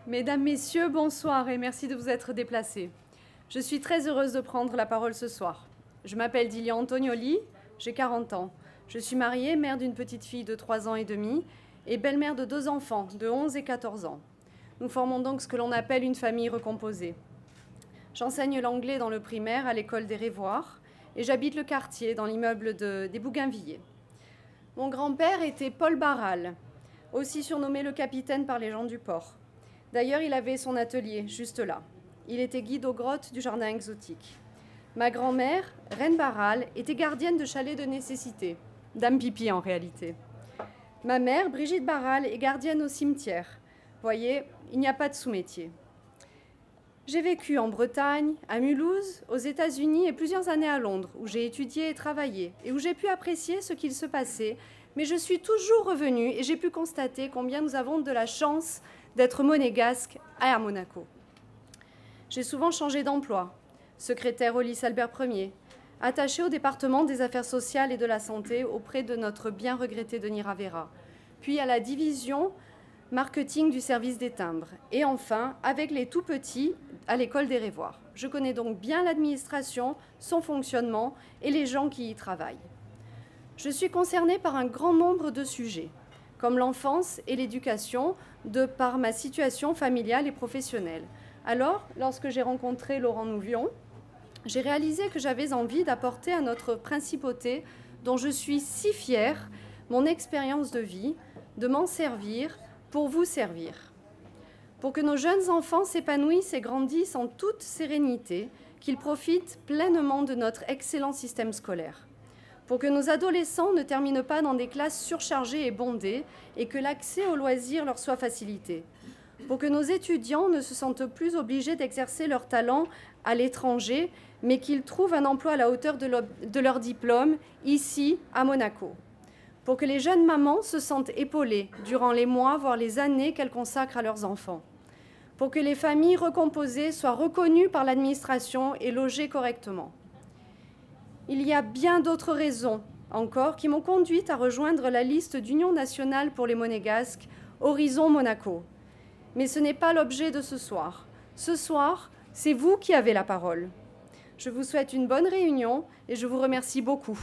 Mesdames, Messieurs, bonsoir et merci de vous être déplacés. Je suis très heureuse de prendre la parole ce soir. Je m'appelle Dilia Antonioli, j'ai 40 ans. Je suis mariée, mère d'une petite fille de 3 ans et demi et belle-mère de 2 enfants de 11 et 14 ans. Nous formons donc ce que l'on appelle une famille recomposée. J'enseigne l'anglais dans le primaire à l'école des Révoirs et j'habite le quartier dans l'immeuble des Bougainvilliers. Mon grand-père était Paul Barral, aussi surnommé le capitaine par les gens du port. D'ailleurs, il avait son atelier juste là. Il était guide aux grottes du jardin exotique. Ma grand-mère, Reine Barral, était gardienne de chalet de nécessité, dame pipi en réalité. Ma mère, Brigitte Barral, est gardienne au cimetière. Voyez, il n'y a pas de sous-métier. J'ai vécu en Bretagne, à Mulhouse, aux États-Unis et plusieurs années à Londres, où j'ai étudié et travaillé, et où j'ai pu apprécier ce qu'il se passait, mais je suis toujours revenue et j'ai pu constater combien nous avons de la chance d'être monégasques à Monaco. J'ai souvent changé d'emploi, secrétaire au lycée Albert Ier, attachée au département des affaires sociales et de la santé auprès de notre bien regretté Denis Ravera, puis à la division marketing du service des timbres, et enfin avec les tout-petits à l'école des Révoirs. Je connais donc bien l'administration, son fonctionnement et les gens qui y travaillent. Je suis concernée par un grand nombre de sujets, comme l'enfance et l'éducation, de par ma situation familiale et professionnelle. Alors, lorsque j'ai rencontré Laurent Nouvion, j'ai réalisé que j'avais envie d'apporter à notre principauté, dont je suis si fière, mon expérience de vie, de m'en servir pour vous servir. Pour que nos jeunes enfants s'épanouissent et grandissent en toute sérénité, qu'ils profitent pleinement de notre excellent système scolaire. Pour que nos adolescents ne terminent pas dans des classes surchargées et bondées et que l'accès aux loisirs leur soit facilité. Pour que nos étudiants ne se sentent plus obligés d'exercer leur talent à l'étranger, mais qu'ils trouvent un emploi à la hauteur de leur diplôme, ici, à Monaco. Pour que les jeunes mamans se sentent épaulées durant les mois, voire les années qu'elles consacrent à leurs enfants. Pour que les familles recomposées soient reconnues par l'administration et logées correctement. Il y a bien d'autres raisons encore qui m'ont conduite à rejoindre la liste d'Union nationale pour les Monégasques, Horizon Monaco. Mais ce n'est pas l'objet de ce soir. Ce soir, c'est vous qui avez la parole. Je vous souhaite une bonne réunion et je vous remercie beaucoup.